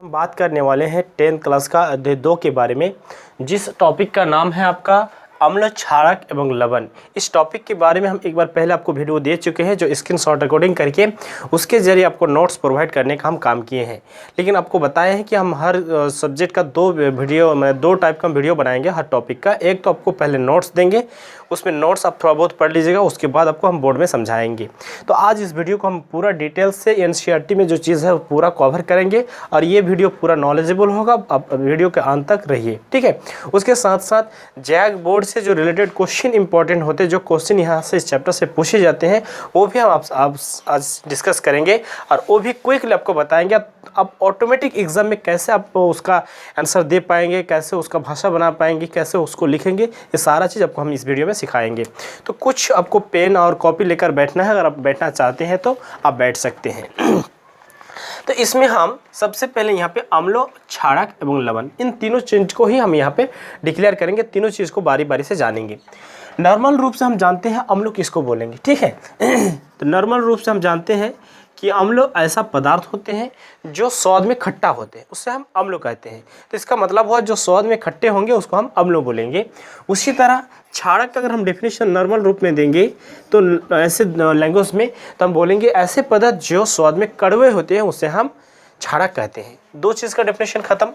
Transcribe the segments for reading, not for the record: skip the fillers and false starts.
हम बात करने वाले हैं 10th क्लास का अध्याय 2 के बारे में, जिस टॉपिक का नाम है आपका अम्ल, क्षारक एवं लवण। इस टॉपिक के बारे में हम एक बार पहले आपको वीडियो दे चुके हैं, जो स्क्रीनशॉट रिकॉर्डिंग करके उसके ज़रिए आपको नोट्स प्रोवाइड करने का हम काम किए हैं। लेकिन आपको बताया है कि हम हर सब्जेक्ट का दो टाइप का वीडियो बनाएंगे हर टॉपिक का। एक तो आपको पहले नोट्स देंगे, उसमें नोट्स आप थोड़ा बहुत पढ़ लीजिएगा, उसके बाद आपको हम बोर्ड में समझाएंगे। तो आज इस वीडियो को हम पूरा डिटेल से एनसीईआरटी में जो चीज़ है वो पूरा कवर करेंगे और ये वीडियो पूरा नॉलेजेबल होगा। आप वीडियो के अंत तक रहिए, ठीक है। उसके साथ साथ जैक बोर्ड से जो रिलेटेड क्वेश्चन इंपॉर्टेंट होते हैं, जो क्वेश्चन यहाँ से इस चैप्टर से पूछे जाते हैं, वो भी हम आप आज डिस्कस करेंगे और वो भी क्विकली आपको बताएंगे। आप ऑटोमेटिक एग्जाम में कैसे आप उसका आंसर दे पाएंगे, कैसे उसका भाषा बना पाएंगे, कैसे उसको लिखेंगे, ये सारा चीज़ आपको हम इस वीडियो में सिखाएंगे। तो कुछ आपको पेन और कॉपी लेकर बैठना है। अगर आप बैठना चाहते हैं तो आप बैठ सकते हैं। तो इसमें हम सबसे पहले यहाँ पे अम्ल, क्षारक एवं लवण, इन तीनों चीज़ को ही हम यहाँ पे डिक्लेयर करेंगे। तीनों चीज़ को बारी बारी से जानेंगे। नॉर्मल रूप से हम जानते हैं अम्ल किसको बोलेंगे, ठीक है। तो नॉर्मल रूप से हम जानते हैं कि अम्ल ऐसा पदार्थ होते हैं जो स्वाद में खट्टा होते हैं, उससे हम अम्ल कहते हैं। तो इसका मतलब हुआ जो स्वाद में खट्टे होंगे उसको हम अम्ल बोलेंगे। उसी तरह क्षारक का अगर हम डेफिनेशन नॉर्मल रूप में देंगे तो ऐसे लैंग्वेज में तो हम बोलेंगे ऐसे पदार्थ जो स्वाद में कड़वे होते हैं उससे हम क्षारक कहते हैं। दो चीज़ का डेफिनेशन खत्म।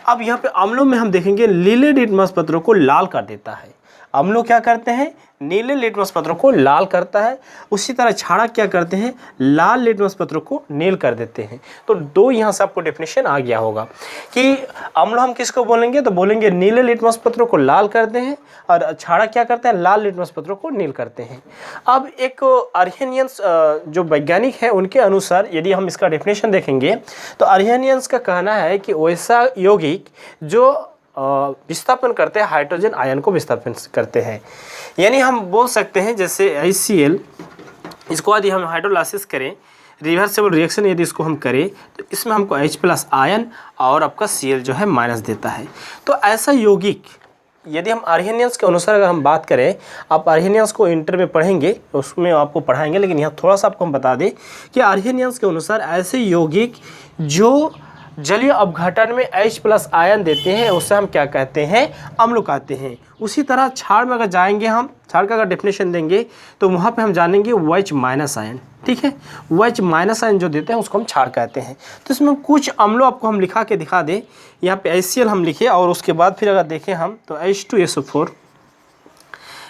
अब यहाँ पे अम्लों में हम देखेंगे नीले लिटमस पत्रों को लाल कर देता है। अम्लों क्या करते हैं? नीले लिटमस पत्रों को लाल करता है। उसी तरह क्षारक क्या करते हैं? लाल लिटमस पत्रों को नील कर देते हैं। तो दो यहाँ से आपको डेफिनेशन आ गया होगा कि अम्ल हम किसको बोलेंगे, तो बोलेंगे नीले लिटमस पत्रों को लाल करते हैं और क्षारक क्या करते हैं? लाल लिटमस पत्रों को नील करते हैं। अब एक आर्हेनियंस जो वैज्ञानिक है उनके अनुसार यदि हम इसका डेफिनेशन देखेंगे तो आर्हेनियंस का कहना है कि वैसा यौगिक जो विस्थापन करते हैं, हाइड्रोजन आयन को विस्थापन करते हैं। यानी हम बोल सकते हैं जैसे HCl, इसको यदि हम हाइड्रोलाइसिस करें, रिवर्सिबल रिएक्शन यदि इसको हम करें तो इसमें हमको H+ आयन और आपका Cl जो है माइनस देता है। तो ऐसा यौगिक यदि हम आर्हेनियंस के अनुसार अगर हम बात करें, आप आर्हेनियंस को इंटर में पढ़ेंगे, उसमें आपको पढ़ाएंगे, लेकिन यहाँ थोड़ा सा आपको हम बता दें कि आर्हेनियंस के अनुसार ऐसे यौगिक जो जलीय अपघटन में H+ आयन देते हैं उससे हम क्या कहते हैं? अम्ल कहते हैं। उसी तरह क्षार में अगर जाएंगे, हम क्षार का अगर डेफिनेशन देंगे तो वहाँ पे हम जानेंगे OH- आयन, ठीक है। OH- आयन जो देते हैं उसको हम क्षार कहते हैं। तो इसमें कुछ अम्लों आपको हम लिखा के दिखा दें। यहाँ पे HCl हम लिखे और उसके बाद फिर अगर देखें हम तो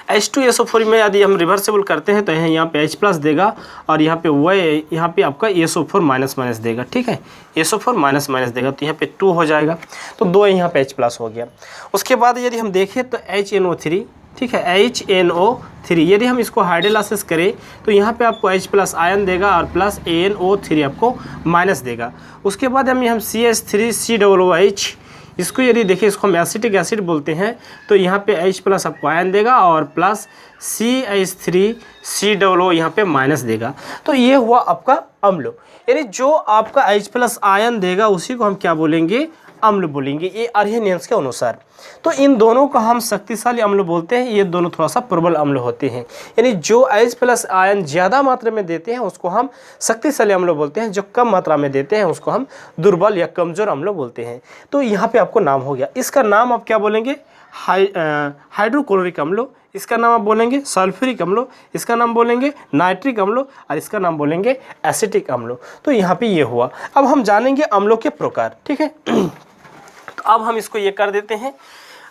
H2SO4 में यदि हम रिवर्सिबल करते हैं तो यहाँ पे H+ देगा और यहाँ पे आपका SO4 माइनस देगा, ठीक है। SO4 माइनस देगा तो यहाँ पे 2 हो जाएगा, तो 2 यहाँ पे H+ हो गया। उसके बाद यदि हम देखें तो HNO3, ठीक है, HNO3 यदि हम इसको हाइड्रोलाइसिस करें तो यहाँ पे आपको H+ आयन देगा और प्लस ANO3 आपको माइनस देगा। उसके बाद हम CH3COOH, इसको यदि देखिए, इसको हम एसिटिक एसिड बोलते हैं, तो यहाँ पे H+ आपको आयन देगा और प्लस CH3COO यहाँ पे माइनस देगा। तो ये हुआ आपका अम्ल। यानी जो आपका H+ आयन देगा उसी को हम क्या बोलेंगे? अम्ल बोलेंगे, ये आर्हेनियंस के अनुसार। तो इन दोनों को हम शक्तिशाली अम्ल बोलते हैं, ये दोनों थोड़ा सा प्रबल अम्ल होते हैं। यानी जो H+ आयन ज़्यादा मात्रा में देते हैं उसको हम शक्तिशाली अम्ल बोलते हैं, जो कम मात्रा में देते हैं उसको हम दुर्बल या कमज़ोर अम्ल बोलते हैं। तो यहाँ पे आपको नाम हो गया। इसका नाम आप क्या बोलेंगे? हाइड्रोक्लोरिक अम्ल, इसका नाम आप बोलेंगे सल्फ्यूरिक अम्ल, इसका नाम बोलेंगे नाइट्रिक अम्ल और इसका नाम बोलेंगे एसिटिक अम्ल। तो यहाँ पे ये हुआ। अब हम जानेंगे अम्लों के प्रकार, ठीक है। तो अब हम इसको ये कर देते हैं।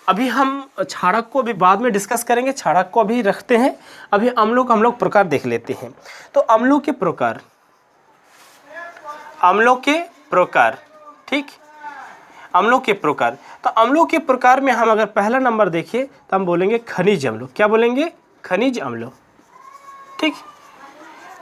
अभी हम क्षारक को भी बाद में डिस्कस करेंगे, क्षारक को अभी रखते हैं। अभी अम्लों का हम लोग प्रकार देख लेते हैं। तो अम्लों के प्रकार, ठीक, अम्लों के प्रकार। तो अम्लों के प्रकार में हम अगर पहला नंबर देखिए तो हम बोलेंगे खनिज अम्ल। क्या बोलेंगे? खनिज अम्ल, ठीक।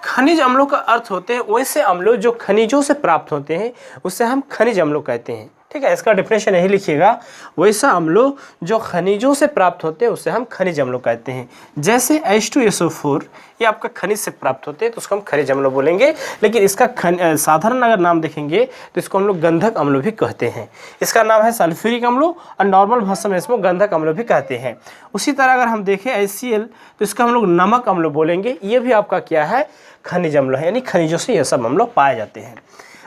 खनिज अम्लों का अर्थ होते हैं वैसे अम्ल जो खनिजों से प्राप्त होते हैं, उससे हम खनिज अम्ल कहते हैं, ठीक है। इसका डेफिनेशन यही लिखिएगा, वैसा अम्ल जो खनिजों से प्राप्त होते हैं उससे हम खनिज अम्ल कहते हैं। जैसे H2SO4 ये आपका खनिज से प्राप्त होते हैं तो उसको हम खनिज अम्ल बोलेंगे। लेकिन इसका साधारण अगर नाम देखेंगे तो इसको हम लोग गंधक अम्ल भी कहते हैं। इसका नाम है सल्फ्यूरिक अम्ल और नॉर्मल भाषा में इसको गंधक अम्ल भी कहते हैं। उसी तरह अगर हम देखें HCl तो इसका हम लोग नमक अम्ल बोलेंगे। ये भी आपका क्या है? खनिज अम्ल है, यानी खनिजों से ये सब अम्ल पाए जाते हैं।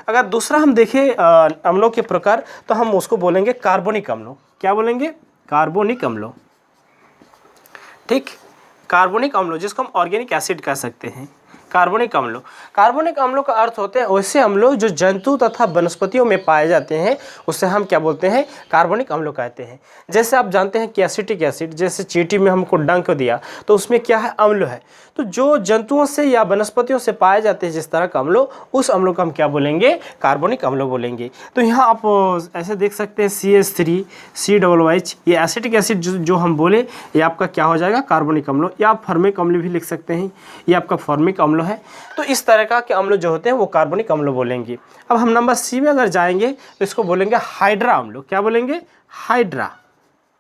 अगर दूसरा हम देखें अम्लों के प्रकार, तो हम उसको बोलेंगे कार्बनिक अम्लों। क्या बोलेंगे? कार्बनिक अम्लों। ठीक, कार्बनिक अम्लों जिसको हम ऑर्गेनिक एसिड कह सकते हैं, कार्बनिक अम्लों। कार्बनिक अम्लों का अर्थ होते हैं वैसे अम्लों जो जंतु तथा वनस्पतियों में पाए जाते हैं, उससे हम क्या बोलते हैं? कार्बनिक अम्लों कहते हैं। जैसे आप जानते हैं कि एसिटिक एसिड, जैसे चींटी में हमको डंक दिया तो उसमें क्या है? अम्ल है। तो जो जंतुओं से या वनस्पतियों से पाए जाते हैं जिस तरह का अम्लों, उस अम्लों को हम क्या बोलेंगे? कार्बनिक अम्लों बोलेंगे। तो यहाँ आप ऐसे देख सकते हैं CH3 COOH, ये एसिटिक एसिड जो हम बोले ये आपका क्या हो जाएगा? कार्बनिक अम्लों। या आप फॉर्मिक अम्ल भी लिख सकते हैं, ये आपका फॉर्मिक अम्ल है। तो इस तरह का के अम्ल जो होते हैं वो कार्बनिक अम्ल बोलेंगे। अब हम नंबर C में अगर जाएंगे तो इसको बोलेंगे हाइड्रा अम्ल। क्या बोलेंगे? हाइड्रा।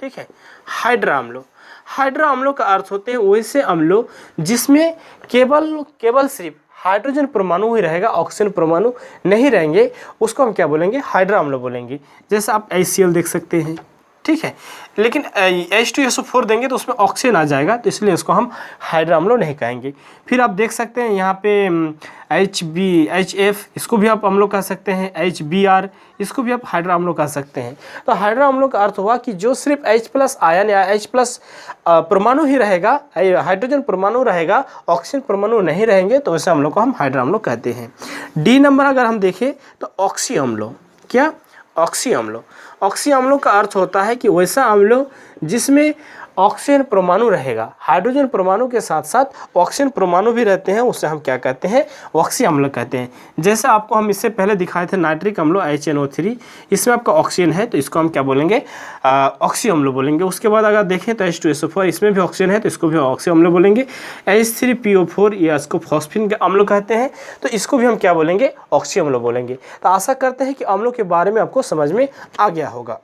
ठीक है, हाइड्रा अम्ल। हाइड्रा अम्लों का अर्थ होते हैं वैसे अम्लों जिसमें केवल सिर्फ हाइड्रोजन परमाणु ही रहेगा, ऑक्सीजन परमाणु नहीं रहेंगे, उसको हम क्या बोलेंगे? हाइड्रा अम्ल बोलेंगे। जैसे आप HCl देख सकते हैं, ठीक है, लेकिन H2SO4 देंगे तो उसमें ऑक्सीजन आ जाएगा, तो इसलिए इसको हम हाइड्रा अम्ल नहीं कहेंगे। फिर आप देख सकते हैं यहाँ पे HF, इसको भी आप अम्लों कह सकते हैं। HBr, इसको भी आप हाइड्रा अम्लों कह सकते हैं। तो हाइड्रा अम्लों का अर्थ हुआ कि जो सिर्फ H+ आयन या H+ परमाणु ही रहेगा, हाइड्रोजन परमाणु रहेगा, ऑक्सीजन परमाणु नहीं रहेंगे, तो ऐसे अम्लों को हम हाइड्रा अम्लों कहते हैं। D नंबर अगर हम देखें तो ऑक्सी अम्लों। क्या? ऑक्सी अम्लों। ऑक्सी अम्लों का अर्थ होता है कि वैसा अम्लों जिसमें ऑक्सीजन परमाणु रहेगा, हाइड्रोजन परमाणु के साथ साथ ऑक्सीजन परमाणु भी रहते हैं, उससे हम क्या कहते हैं? ऑक्सी अम्ल कहते हैं। जैसे आपको हम इससे पहले दिखाए थे नाइट्रिक अम्ल HNO3, इसमें आपका ऑक्सीजन है तो इसको हम क्या बोलेंगे? ऑक्सी अम्ल बोलेंगे। उसके बाद अगर देखें तो H2SO4, इसमें भी ऑक्सीजन है तो इसको भी ऑक्सी अम्ल बोलेंगे। H3PO4, या इसको फॉस्फिन के अम्ल कहते हैं, तो इसको भी हम क्या बोलेंगे? ऑक्सी अम्ल बोलेंगे। तो आशा करते हैं कि अम्लों के बारे में आपको समझ में आ गया होगा।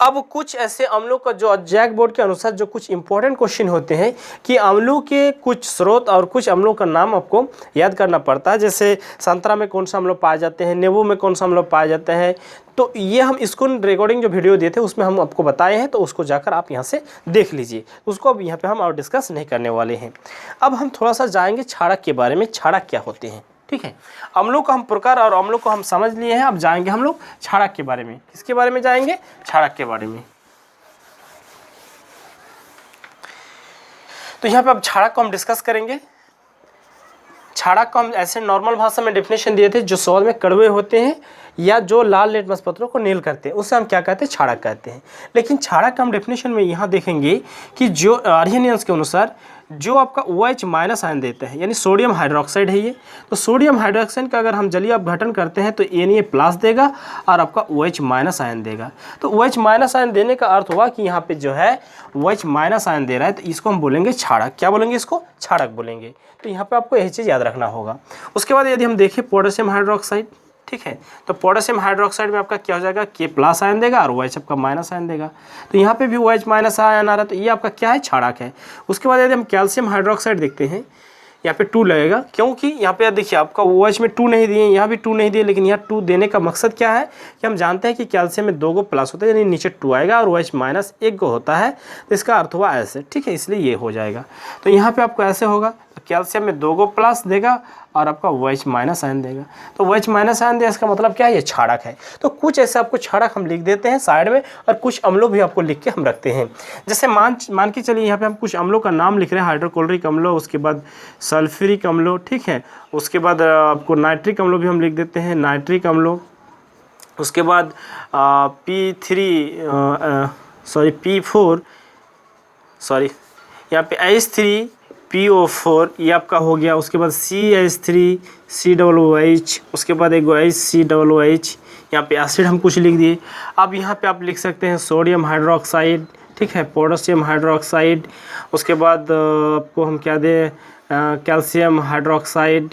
अब कुछ ऐसे अम्लों का जो जैक बोर्ड के अनुसार जो कुछ इंपॉर्टेंट क्वेश्चन होते हैं कि अम्लों के कुछ स्रोत और कुछ अम्लों का नाम आपको याद करना पड़ता है। जैसे संतरा में कौन सा अम्ल पाए जाते हैं, नींबू में कौन सा अम्ल पाए जाते हैं, तो ये हम इसको रिकॉर्डिंग जो वीडियो दिए थे उसमें हम आपको बताए हैं, तो उसको जाकर आप यहाँ से देख लीजिए। उसको अब यहाँ पे हम और डिस्कस नहीं करने वाले हैं। अब हम थोड़ा सा जाएंगे क्षारक के बारे में, क्षारक क्या होते हैं। ठीक है, अम्लों का हम प्रकार और अम्लों को हम समझ लिए हैं। अब जाएंगे हम लोग क्षारक के बारे में। किसके बारे में जाएंगे? क्षारक के बारे में। तो यहाँ पे अब क्षारक को हम डिस्कस करेंगे। क्षारक को हम ऐसे नॉर्मल भाषा में डेफिनेशन दिए थे, जो स्वाद में कड़वे होते हैं या जो लाल लिटमस पत्रों को नील करते हैं, उससे हम क्या कहते हैं? क्षारक कहते हैं। लेकिन क्षारक का हम डेफिनेशन में यहाँ देखेंगे कि जो आर्यनियंस के अनुसार जो आपका OH- आयन देता है, यानी सोडियम हाइड्रोक्साइड है ये, तो सोडियम हाइड्रोक्साइड का अगर हम जलीय अपघटन करते हैं तो Na+ देगा और आपका OH- आयन देगा। तो OH- आयन देने का अर्थ हुआ कि यहाँ पे जो है OH- आयन दे रहा है, तो इसको हम बोलेंगे क्षारक। क्या बोलेंगे? इसको क्षारक बोलेंगे। तो यहाँ पे आपको यही चीज़ याद रखना होगा। उसके बाद यदि हम देखें पोटेशियम हाइड्रोक्साइड, ठीक है, तो पोटेशियम हाइड्रोक्साइड में आपका क्या हो जाएगा? K+ आयन देगा और OH आपका माइनस आयन देगा। तो यहाँ पे भी OH- आयन आ रहा है, तो ये आपका क्या है? क्षारक है। उसके बाद यदि हम कैल्शियम हाइड्रोक्साइड देखते हैं, यहाँ पे 2 लगेगा, क्योंकि यहाँ पे देखिए आपका OH में 2 नहीं दिए, यहाँ भी 2 नहीं दिए, लेकिन यहाँ 2 देने का मकसद क्या है कि हम जानते हैं कि कैल्शियम में 2 प्लस होता है, यानी नीचे 2 आएगा और OH- 1 होता है, तो इसका अर्थ हुआ ऐसे। ठीक है, इसलिए ये हो जाएगा। तो यहाँ पे आपको ऐसे होगा, तो कैल्शियम में 2 प्लस देगा और आपका OH- आयन देगा। तो OH- आयन दिया, इसका मतलब क्या है? ये क्षारक है। तो कुछ ऐसे आपको क्षारक हम लिख देते हैं साइड में, और कुछ अम्लों भी आपको लिख के हम रखते हैं। जैसे मान के चलिए यहाँ पे हम कुछ अम्लों का नाम लिख रहे हैं, हाइड्रोक्लोरिक अम्लों, उसके बाद सल्फ्यूरिक अम्लों, ठीक है, उसके बाद आपको नाइट्रिक अम्लों भी हम लिख देते हैं, नाइट्रिक अम्लों, उसके बाद यहाँ पे H3PO4 ये आपका हो गया। उसके बाद CH3COOH, उसके बाद एक HCOOH, यहाँ पे एसिड हम कुछ लिख दिए। अब यहाँ पे आप लिख सकते हैं सोडियम हाइड्रोक्साइड, ठीक है, पोटेशियम हाइड्रोक्साइड, उसके बाद आपको हम क्या दें? कैल्शियम हाइड्रोक्साइड,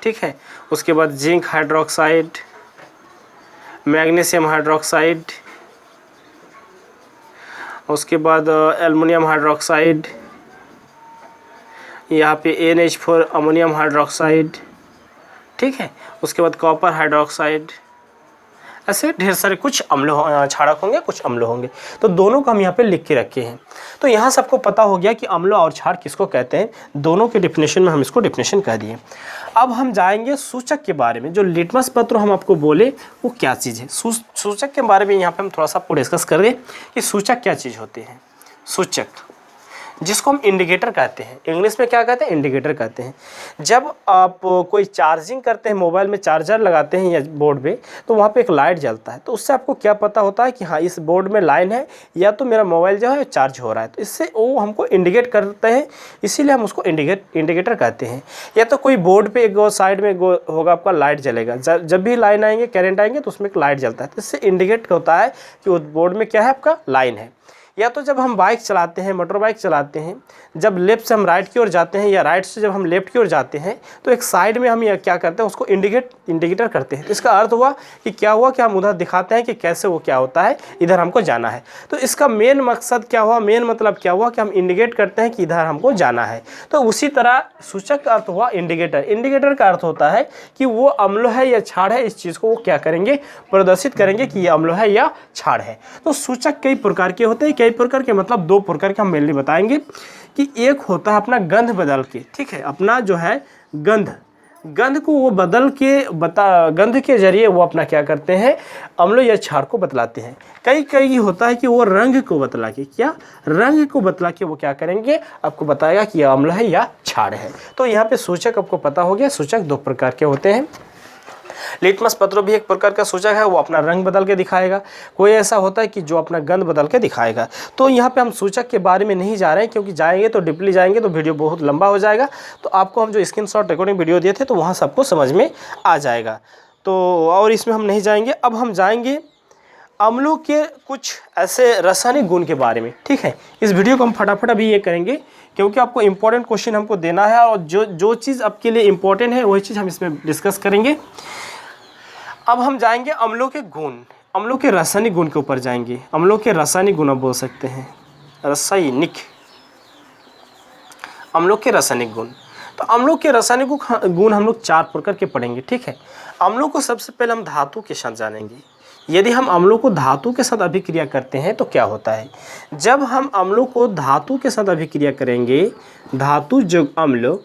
ठीक है, उसके बाद जिंक हाइड्रोक्साइड, मैग्नीशियम हाइड्रोक्साइड, उसके बाद एल्युमिनियम हाइड्रोक्साइड, यहाँ पे NH4 अमोनियम हाइड्रोक्साइड, ठीक है, उसके बाद कॉपर हाइड्रोक्साइड। ऐसे ढेर सारे कुछ अम्ल क्षारक होंगे, कुछ अम्ल होंगे, तो दोनों को हम यहाँ पे लिख के रखे हैं। तो यहाँ सबको पता हो गया कि अम्ल और क्षार किसको कहते हैं। दोनों के डेफिनेशन में हम इसको डेफिनेशन कह दिए। अब हम जाएंगे सूचक के बारे में। जो लिटमस पत्र हम आपको बोले वो क्या चीज़ है, सूचक के बारे में यहाँ पे हम थोड़ा सा आपको डिस्कस कर रहे कि सूचक क्या चीज़ होते हैं। सूचक जिसको हम इंडिकेटर कहते हैं, इंग्लिश में क्या कहते हैं, इंडिकेटर कहते हैं। जब आप कोई चार्जिंग करते हैं, मोबाइल में चार्जर लगाते हैं या बोर्ड पे, तो वहाँ पे एक लाइट जलता है, तो उससे आपको क्या पता होता है कि हाँ इस बोर्ड में लाइन है या तो मेरा मोबाइल जो है चार्ज हो रहा है, तो इससे वो हमको इंडिकेट करते हैं, इसीलिए हम उसको इंडिकेटर कहते हैं। या तो कोई बोर्ड पे एक साइड में होगा आपका लाइट जलेगा, जब भी लाइन आएंगे, करंट आएंगे तो उसमें एक लाइट जलता है, तो इससे इंडिकेट होता है कि उस बोर्ड में क्या है, आपका लाइन है। या तो जब हम बाइक चलाते हैं, मोटर बाइक चलाते हैं, जब लेफ़्ट से हम राइट की ओर जाते हैं या राइट से जब हम लेफ़्ट की ओर जाते हैं, तो एक साइड में हम ये क्या करते हैं, उसको इंडिकेटर करते हैं। तो इसका अर्थ हुआ कि क्या हुआ कि हम उधर दिखाते हैं कि कैसे वो क्या होता है, इधर हमको जाना है। तो इसका मेन मकसद क्या हुआ, मेन मतलब क्या हुआ कि हम इंडिकेट करते हैं कि इधर हमको जाना है। तो उसी तरह सूचक का अर्थ हुआ इंडिकेटर। इंडिकेटर का अर्थ होता है कि वो अम्ल है या क्षार है, इस चीज़ को वो क्या करेंगे, प्रदर्शित करेंगे कि ये अम्ल है या क्षार है। तो सूचक कई प्रकार के होते हैं, कई प्रकार के मतलब दो प्रकार के हम मेनली बताएंगे कि एक होता है अपना गंध बदल के, ठीक है, अपना जो है गंध को वो बदल के गंध के जरिए वो अपना क्या करते हैं, अम्ल या क्षार को बतलाते हैं। कई होता है कि वो रंग को बतला के, क्या रंग को बतला के वो क्या करेंगे, आपको बताएगा कि यह अम्ल है या क्षार है। तो यहाँ पे सूचक आपको पता हो गया, सूचक दो प्रकार के होते हैं। लिटमस पत्र भी एक प्रकार का सूचक है, वो अपना रंग बदल के दिखाएगा। कोई ऐसा होता है कि जो अपना गंध बदल के दिखाएगा। तो यहाँ पे हम सूचक के बारे में नहीं जा रहे हैं, क्योंकि जाएंगे तो डीपली जाएंगे तो वीडियो बहुत लंबा हो जाएगा। तो आपको हम जो स्क्रीनशॉट रिकॉर्डिंग वीडियो दिए थे तो वहाँ सबको समझ में आ जाएगा, तो और इसमें हम नहीं जाएंगे। अब हम जाएंगे अम्लों के कुछ ऐसे रासायनिक गुण के बारे में, ठीक है। इस वीडियो को हम फटाफट अभी ये करेंगे, क्योंकि आपको इंपॉर्टेंट क्वेश्चन हमको देना है, और जो चीज़ आपके लिए इंपॉर्टेंट है वही चीज़ हम इसमें डिस्कस करेंगे। अब हम जाएंगे अम्लों के गुण, अम्लों के रासायनिक गुण के ऊपर जाएंगे। अम्लों के रासायनिक गुण आप बोल सकते हैं, रासायनिक, अम्लों के रासायनिक गुण। तो अम्लों के रासायनिक गुण हम लोग चार प्रकार के पढ़ेंगे, ठीक है। अम्लों को सबसे पहले हम धातु के साथ जानेंगे। यदि हम अम्लों को धातु के साथ अभिक्रिया करते हैं तो क्या होता है। जब हम अम्लों को धातु के साथ अभिक्रिया करेंगे, धातु जो अम्ल,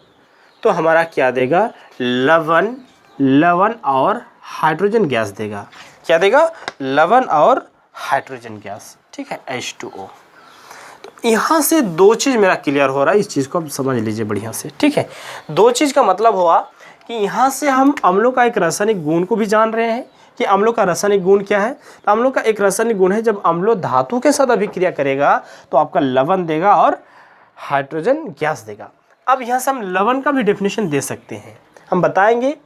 तो हमारा क्या देगा, लवण और हाइड्रोजन गैस देगा। क्या देगा, लवण और हाइड्रोजन गैस, ठीक है, H2O। तो यहाँ से दो चीज़ मेरा क्लियर हो रहा है, इस चीज़ को आप समझ लीजिए बढ़िया से, ठीक है। दो चीज़ का मतलब हुआ कि यहाँ से हम अम्लों का एक रासायनिक गुण को भी जान रहे हैं कि अम्लों का रासायनिक गुण क्या है। तो अम्लों का एक रासायनिक गुण है, जब अम्ल धातु के साथ अभिक्रिया करेगा तो आपका लवण देगा और हाइड्रोजन गैस देगा। अब यहाँ से हम लवण का भी डेफिनेशन दे सकते हैं। हम बताएंगे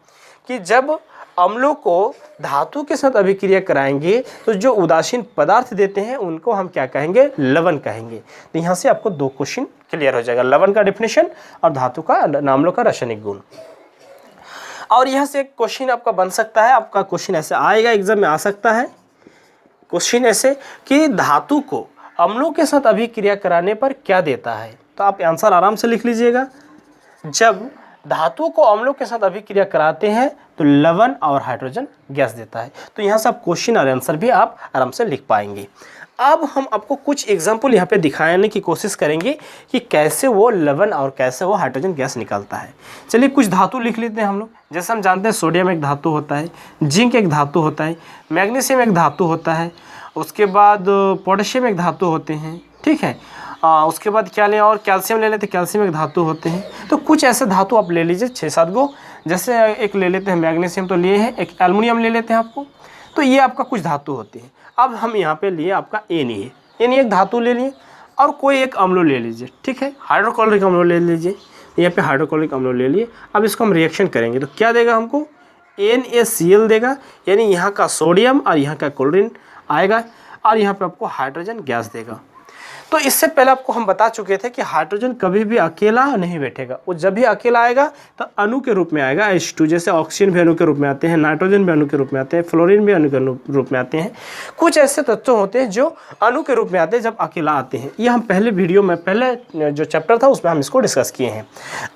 कि जब अम्लों को धातु के साथ अभिक्रिया कराएंगे तो जो उदासीन पदार्थ देते हैं उनको हम क्या कहेंगे, लवण कहेंगे। तो यहाँ से आपको दो क्वेश्चन क्लियर हो जाएगा, लवण का डेफिनेशन और धातु का, अम्लों का रासायनिक गुण। और यहाँ से एक क्वेश्चन आपका बन सकता है, आपका क्वेश्चन ऐसे आएगा, एग्जाम में आ सकता है क्वेश्चन ऐसे कि धातु को अम्लों के साथ अभिक्रिया कराने पर क्या देता है। तो आप आंसर आराम से लिख लीजिएगा। जब धातु को अम्लों के साथ अभिक्रिया कराते हैं तो लवण और हाइड्रोजन गैस देता है। तो यहाँ से आप क्वेश्चन और आंसर भी आप आराम से लिख पाएंगे। अब हम आपको कुछ एग्जाम्पल यहाँ पे दिखाने की कोशिश करेंगे कि कैसे वो लवण और कैसे वो हाइड्रोजन गैस निकलता है। चलिए कुछ धातु लिख लेते हैं हम लोग। जैसे हम जानते हैं सोडियम एक धातु होता है, जिंक एक धातु होता है, मैग्नीशियम एक धातु होता है, उसके बाद पोटेशियम एक धातु होते हैं, ठीक है। उसके बाद क्या लें, और कैल्शियम ले लेते हैं, कैल्शियम एक धातु होते हैं। तो कुछ ऐसे धातु आप ले लीजिए 6-7 गो। जैसे एक ले लेते हैं मैग्नीशियम, तो लिए हैं, एक एल्युमिनियम ले लेते हैं आपको। तो ये आपका कुछ धातु होते हैं। अब हम यहाँ पे लिए आपका Na एक धातु ले लिए, और कोई एक अम्ल ले लीजिए, ठीक है, हाइड्रोक्लोरिक अम्ल ले लीजिए। यहाँ पे हाइड्रोक्लोरिक अम्ल ले लिए। अब इसको हम रिएक्शन करेंगे तो क्या देगा हमको, NaCl देगा, यानी यहाँ का सोडियम और यहाँ का क्लोरीन आएगा, और यहाँ पे आपको हाइड्रोजन गैस देगा। तो इससे पहले आपको हम बता चुके थे कि हाइड्रोजन कभी भी अकेला नहीं बैठेगा, वो जब भी अकेला आएगा तो अणु के रूप में आएगा, H2। जैसे ऑक्सीजन भी अणु के रूप में आते हैं, नाइट्रोजन भी अणु के रूप में आते हैं, फ्लोरीन भी अणु के रूप में आते हैं। कुछ ऐसे तत्व होते हैं जो अणु के रूप में आते हैं जब अकेला आते हैं। ये हम पहले वीडियो में, पहले जो चैप्टर था उसमें हम इसको डिस्कस किए हैं।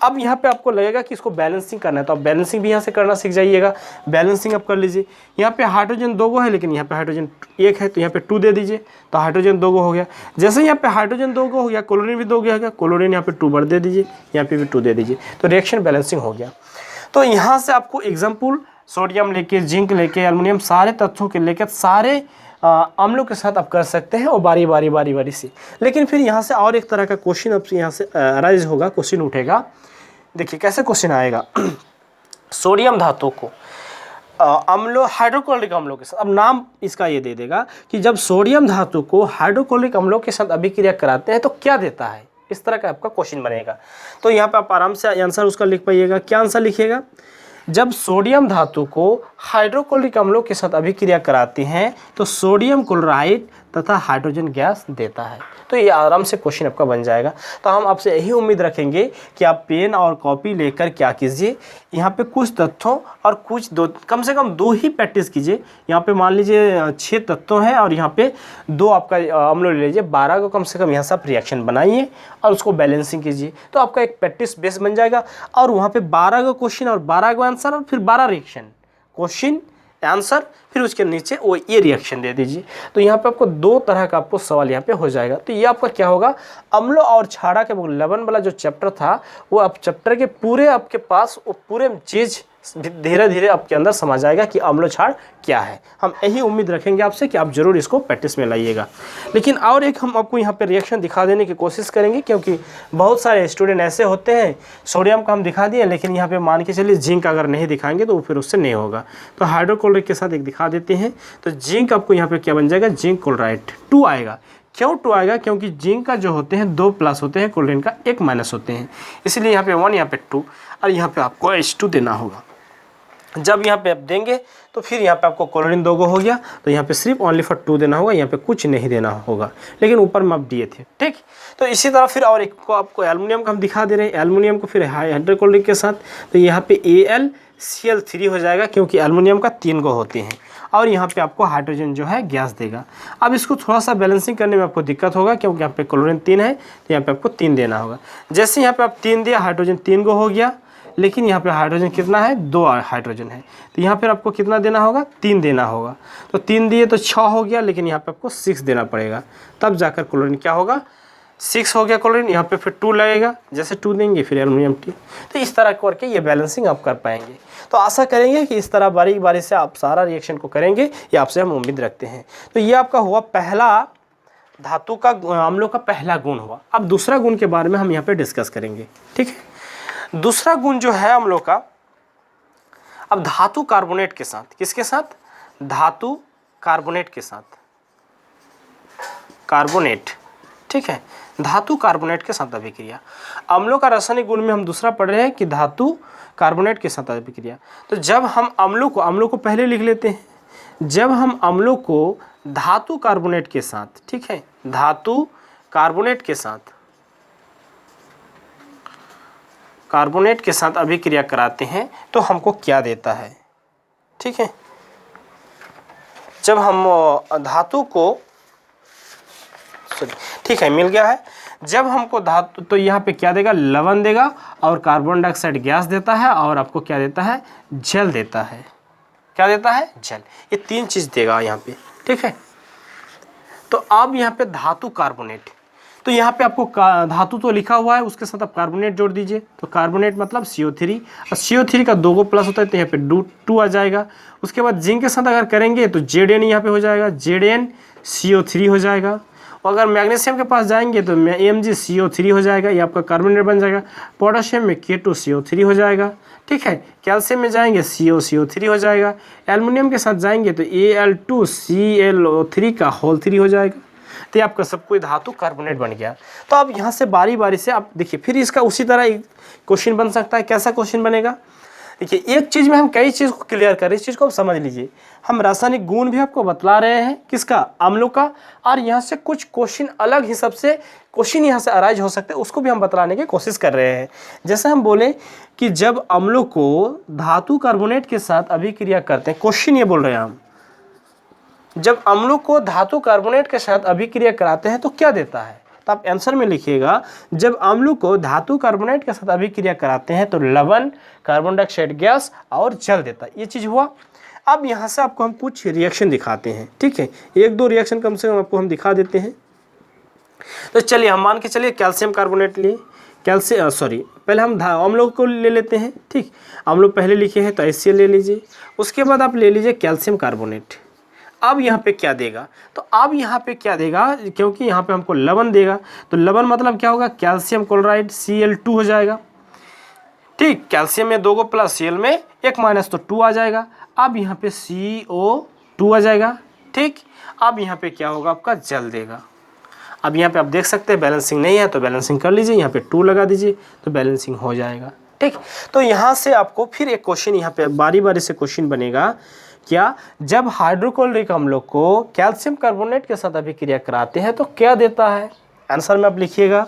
अब यहाँ पर आपको लगेगा कि इसको बैलेंसिंग करना है, तो आप बैलेंसिंग भी यहाँ से करना सीख जाइएगा। बैलेंसिंग आप कर लीजिए। यहाँ पे हाइड्रोजन 2 गो है, लेकिन यहाँ पे हाइड्रोजन 1 है, तो यहाँ पे 2 दे दीजिए, तो हाइड्रोजन 2 गो हो गया। जैसे यहाँ पे हाइड्रोजन 2 गो हो गया, क्लोरीन भी 2 गया, क्लोरीन यहाँ पे 2 बार दे दीजिए, यहाँ पे भी 2 दे दीजिए, तो रिएक्शन बैलेंसिंग हो गया। तो यहाँ से आपको एग्जाम्पल सोडियम लेके, जिंक लेके, एल्युमिनियम, सारे तत्वों के लेकर सारे अम्लों के साथ आप कर सकते हैं और बारी बारी से। लेकिन फिर यहाँ से और एक तरह का क्वेश्चन अब यहाँ से अराइज होगा, क्वेश्चन उठेगा। देखिए कैसे क्वेश्चन आएगा। सोडियम धातु को अम्लों, हाइड्रोक्लोरिक अम्लों के साथ, अब नाम इसका ये दे देगा कि जब सोडियम धातु को हाइड्रोक्लोरिक अम्लों के साथ अभिक्रिया कराते हैं तो क्या देता है, इस तरह का आपका क्वेश्चन बनेगा। तो यहाँ पे आप आराम से आंसर उसका लिख पाइएगा। क्या आंसर लिखिएगा, जब सोडियम धातु को हाइड्रोक्लोरिक अम्लों के साथ अभिक्रिया कराते हैं तो सोडियम क्लोराइड तथा हाइड्रोजन गैस देता है। तो ये आराम से क्वेश्चन आपका बन जाएगा। तो हम आपसे यही उम्मीद रखेंगे कि आप पेन और कॉपी लेकर क्या कीजिए, यहाँ पे कुछ तथ्यों और कुछ कम से कम 2 ही प्रैक्टिस कीजिए। यहाँ पे मान लीजिए 6 तत्व हैं और यहाँ पे 2 आपका अम्ल ले लीजिए, 12 को कम से कम यहाँ से आप रिएक्शन बनाइए और उसको बैलेंसिंग कीजिए। तो आपका एक प्रैक्टिस बेस बन जाएगा और वहाँ पे 12 का क्वेश्चन और 12 का आंसर और फिर 12 रिएक्शन, क्वेश्चन आंसर, फिर उसके नीचे वो ये रिएक्शन दे दीजिए। तो यहाँ पे आपको 2 तरह का आपको सवाल यहाँ पे हो जाएगा। तो ये आपका क्या होगा, अम्ल और क्षारक एवं लवण वाला जो चैप्टर था वो आप चैप्टर के पूरे आपके पास वो पूरे चीज़ धीरे धीरे आपके अंदर समझ आएगा कि अम्ल क्षार क्या है। हम यही उम्मीद रखेंगे आपसे कि आप जरूर इसको प्रैक्टिस में लाइएगा। लेकिन और एक हम आपको यहाँ पे रिएक्शन दिखा देने की कोशिश करेंगे, क्योंकि बहुत सारे स्टूडेंट ऐसे होते हैं, सोडियम का हम दिखा दिए लेकिन यहाँ पे मान के चलिए जिंक अगर नहीं दिखाएंगे तो फिर उससे नहीं होगा। तो हाइड्रोक्लोरिक के साथ एक दिखा देते हैं। तो जिंक आपको यहाँ पे क्या बन जाएगा, जिंक क्लोराइड 2 आएगा। क्यों 2 आएगा, क्योंकि जिंक का जो होते हैं 2 प्लस होते हैं, क्लोरीन का 1 माइनस होते हैं, इसलिए यहाँ पे 1, यहाँ पे 2 और यहाँ पे आपको H2 देना होगा। जब यहाँ पे आप देंगे तो फिर यहाँ पे आपको क्लोरीन 2 हो गया, तो यहाँ पे सिर्फ ओनली फॉर 2 देना होगा, यहाँ पे कुछ नहीं देना होगा, लेकिन ऊपर में आप दिए थे। ठीक, तो इसी तरह फिर और एक को आपको एल्युमिनियम का हम दिखा दे रहे हैं। एल्युमिनियम को फिर हाइड्रोक्लोरिक के साथ, तो यहाँ पे AlCl3 हो जाएगा, क्योंकि एल्युमिनियम का 3 गो होते हैं और यहाँ पे आपको हाइड्रोजन जो है गैस देगा। अब इसको थोड़ा सा बैलेंसिंग करने में आपको दिक्कत होगा, क्योंकि यहाँ पे क्लोरीन 3 है तो यहाँ पे आपको 3 देना होगा। जैसे यहाँ पे आप 3 दिया, हाइड्रोजन 3 गो हो गया, लेकिन यहाँ पे हाइड्रोजन कितना है, 2 हाइड्रोजन है, तो यहाँ पर आपको कितना देना होगा, 3 देना होगा। तो 3 दिए तो 6 हो गया, लेकिन यहाँ पे आपको 6 देना पड़ेगा, तब जाकर क्लोरीन क्या होगा, 6 हो गया क्लोरीन। यहाँ पे फिर 2 लगेगा, जैसे 2 देंगे फिर एल्युमिनियम 2। तो इस तरह करके ये बैलेंसिंग आप कर पाएंगे। तो आशा करेंगे कि इस तरह बारी बारी से आप सारा रिएक्शन को करेंगे, ये आपसे हम उम्मीद रखते हैं। तो ये आपका हुआ पहला धातु का अम्लों का पहला गुण हुआ। अब दूसरा गुण के बारे में हम यहाँ पे डिस्कस करेंगे। ठीक है, दूसरा गुण जो है अम्लों का, अब धातु कार्बोनेट के साथ, किसके साथ, धातु कार्बोनेट के साथ, कार्बोनेट, ठीक है, धातु कार्बोनेट के साथ अभिक्रिया। अम्लों का रासायनिक गुण में हम दूसरा पढ़ रहे हैं कि धातु कार्बोनेट के साथ अभिक्रिया। तो जब हम अम्लों को पहले लिख लेते हैं, जब हम अम्लों को धातु कार्बोनेट के साथ, ठीक है, धातु कार्बोनेट के साथ अभिक्रिया कराते हैं तो हमको क्या देता है। ठीक है, जब हम धातु को, ठीक है, मिल गया है, जब हमको धातु, तो यहाँ पे क्या देगा, लवण देगा और कार्बन डाइऑक्साइड गैस देता है और आपको क्या देता है, जल देता है। क्या देता है, जल। ये 3 चीज़ देगा यहाँ पे। ठीक है, तो अब यहाँ पे धातु कार्बोनेट, तो यहाँ पे आपको धातु तो लिखा हुआ है, उसके साथ आप कार्बोनेट जोड़ दीजिए। तो कार्बोनेट मतलब CO3, और CO3 का 2 प्लस होता है तो यहाँ पे 2 आ जाएगा। उसके बाद जिंक के साथ अगर करेंगे तो Zn यहाँ पे हो जाएगा, ZnCO3 हो जाएगा। और अगर मैग्नीशियम के पास जाएंगे तो MgCO3 हो जाएगा, ये आपका कार्बोनेट बन जाएगा। पोटाशियम में K2CO3 हो जाएगा। ठीक है, कैल्शियम में जाएंगे CO3 हो जाएगा। एल्युमिनियम के साथ जाएंगे तो Al2ClO3 का होल 3 हो जाएगा। तो आपका सब कोई धातु कार्बोनेट बन गया। तो अब यहाँ से बारी बारी से आप देखिए, फिर इसका उसी तरह एक क्वेश्चन बन सकता है। कैसा क्वेश्चन बनेगा, देखिए, एक चीज़ में हम कई चीज़ को क्लियर करें, इस चीज़ को आप समझ लीजिए। हम रासायनिक गुण भी आपको बतला रहे हैं, किसका, अम्लों का, और यहाँ से कुछ क्वेश्चन अलग हिसाब से क्वेश्चन यहाँ से अराइज हो सकते हैं, उसको भी हम बतलाने की कोशिश कर रहे हैं। जैसे हम बोले कि जब अम्लों को धातु कार्बोनेट के साथ अभिक्रिया करते हैं, क्वेश्चन ये बोल रहे हैं हम, जब अम्लों को धातु कार्बोनेट के साथ अभिक्रिया कराते हैं तो क्या देता है। तो आप आंसर में लिखिएगा, जब अम्लों को धातु कार्बोनेट के साथ अभिक्रिया कराते हैं तो लवण, कार्बन डाइऑक्साइड गैस और जल देता है। ये चीज़ हुआ। अब यहाँ से आपको हम कुछ रिएक्शन दिखाते हैं। ठीक है, 1-2 रिएक्शन कम से कम आपको हम दिखा देते हैं। तो चलिए हम मान के चलिए कैल्शियम कार्बोनेट लिए। पहले हम अम्लों को ले लेते हैं। ठीक, अम्लों पहले लिखे हैं तो HCl ले लीजिए। उसके बाद आप ले लीजिए कैल्शियम कार्बोनेट। अब यहाँ पे क्या देगा, तो अब यहाँ पे क्या देगा, क्योंकि यहाँ पे हमको लवण देगा, तो लवण मतलब क्या होगा, कैल्शियम क्लोराइड Cl2 हो जाएगा। ठीक, कैल्शियम में 2 को प्लस, Cl में 1 माइनस, तो 2 आ जाएगा। अब यहाँ पे CO2 आ जाएगा। ठीक, अब यहाँ पे क्या होगा, आपका जल देगा। अब यहाँ पे आप देख सकते हैं बैलेंसिंग नहीं है तो बैलेंसिंग कर लीजिए, यहाँ पे 2 लगा दीजिए तो बैलेंसिंग हो जाएगा। ठीक, तो यहाँ से आपको फिर एक क्वेश्चन, यहाँ पे बारी बारी से क्वेश्चन बनेगा, क्या जब हाइड्रोक्लोरिक अम्लों को कैल्शियम कार्बोनेट के साथ अभिक्रिया कराते हैं तो क्या देता है। आंसर में आप लिखिएगा,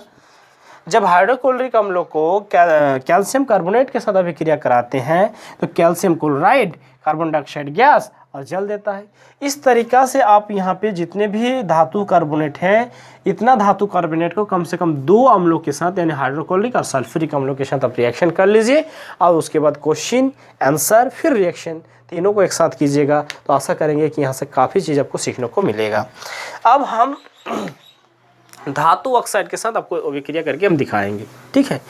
जब हाइड्रोक्लोरिक अम्लों को कैल्शियम कार्बोनेट के साथ अभिक्रिया कराते हैं तो calcium chloride, carbon dioxide gas और जल देता है। इस तरीक़ा से आप यहाँ पे जितने भी धातु कार्बोनेट हैं, इतना धातु कार्बोनेट को कम से कम 2 अम्लों के साथ, यानी हाइड्रोक्लोरिक और सल्फ्यूरिक अम्लों के साथ आप रिएक्शन कर लीजिए और उसके बाद क्वेश्चन, आंसर, फिर रिएक्शन, तीनों को एक साथ कीजिएगा तो आशा करेंगे कि यहाँ से काफ़ी चीज़ आपको सीखने को मिलेगा। अब हम धातु ऑक्साइड के साथ आपको अभिक्रिया करके हम दिखाएंगे। ठीक है,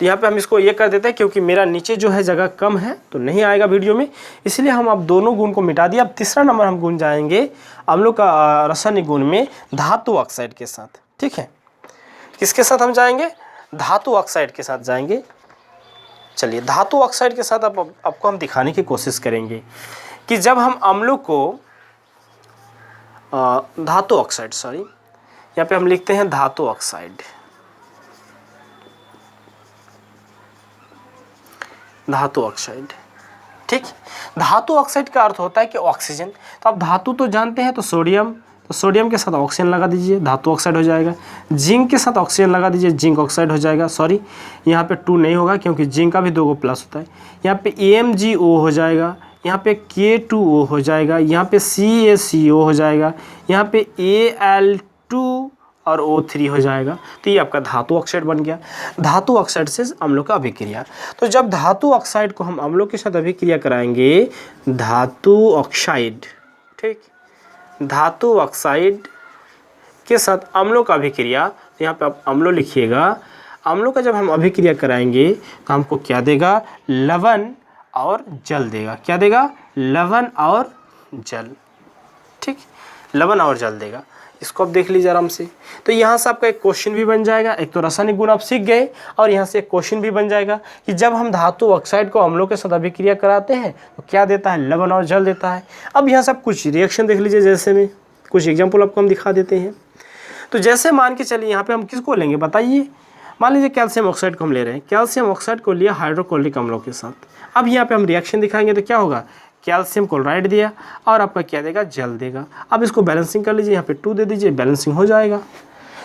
तो यहाँ पे हम इसको ये कर देते हैं, क्योंकि मेरा नीचे जो है जगह कम है तो नहीं आएगा वीडियो में, इसलिए हम अब दोनों गुण को मिटा दिया। अब तीसरा नंबर हम गुण जाएंगे अम्लों का रासायनिक गुण में धातु ऑक्साइड के साथ। ठीक है, किसके साथ हम जाएंगे, धातु ऑक्साइड के साथ जाएंगे। चलिए, धातु ऑक्साइड के साथ आपको हम दिखाने की कोशिश करेंगे कि जब हम अम्लों को धातु ऑक्साइड, यहाँ पे हम लिखते हैं धातु ऑक्साइड, धातु ऑक्साइड। ठीक, धातु ऑक्साइड का अर्थ होता है कि ऑक्सीजन। तो आप धातु तो जानते हैं, तो सोडियम, तो सोडियम के साथ ऑक्सीजन लगा दीजिए, धातु ऑक्साइड हो जाएगा। जिंक के साथ ऑक्सीजन लगा दीजिए, जिंक ऑक्साइड हो जाएगा। सॉरी, यहाँ पे 2 नहीं होगा क्योंकि जिंक का भी 2 को प्लस होता है। यहाँ पे AmGO हो जाएगा, यहाँ पे K2O हो जाएगा, यहाँ पे CaCO हो जाएगा, यहाँ पे Al2 और O3 हो जाएगा। तो ये आपका धातु ऑक्साइड बन गया। धातु ऑक्साइड से अम्लों का अभिक्रिया, तो जब धातु ऑक्साइड को हम अम्लों के साथ अभिक्रिया कराएंगे, धातु ऑक्साइड, ठीक, धातु ऑक्साइड के साथ अम्लों का अभिक्रिया, तो यहाँ पे आप अम्लों लिखिएगा। अम्लों का जब हम अभिक्रिया कराएंगे तो हमको क्या देगा, लवण और जल देगा। क्या देगा, लवण और जल। ठीक, लवण और जल देगा। इसको आप देख लीजिए आराम से। तो यहाँ से आपका एक क्वेश्चन भी बन जाएगा, एक तो रासायनिक गुण आप सीख गए और यहाँ से एक क्वेश्चन भी बन जाएगा कि जब हम धातु ऑक्साइड को अम्लों के साथ अभिक्रिया कराते हैं तो क्या देता है, लवण और जल देता है। अब यहाँ से आप कुछ रिएक्शन देख लीजिए, जैसे में कुछ एग्जाम्पल आपको हम दिखा देते हैं। तो जैसे मान के चलिए, यहाँ पे हम किसको लेंगे बताइए, मान लीजिए कैल्शियम ऑक्साइड को हम ले रहे हैं, कैल्शियम ऑक्साइड को लिया हाइड्रोक्लोरिक अम्लों के साथ। अब यहाँ पे हम रिएक्शन दिखाएंगे तो क्या होगा, कैल्शियम क्लोराइड दिया और आपका क्या देगा, जल देगा। अब इसको बैलेंसिंग कर लीजिए, यहाँ पे 2 दे दीजिए, बैलेंसिंग हो जाएगा।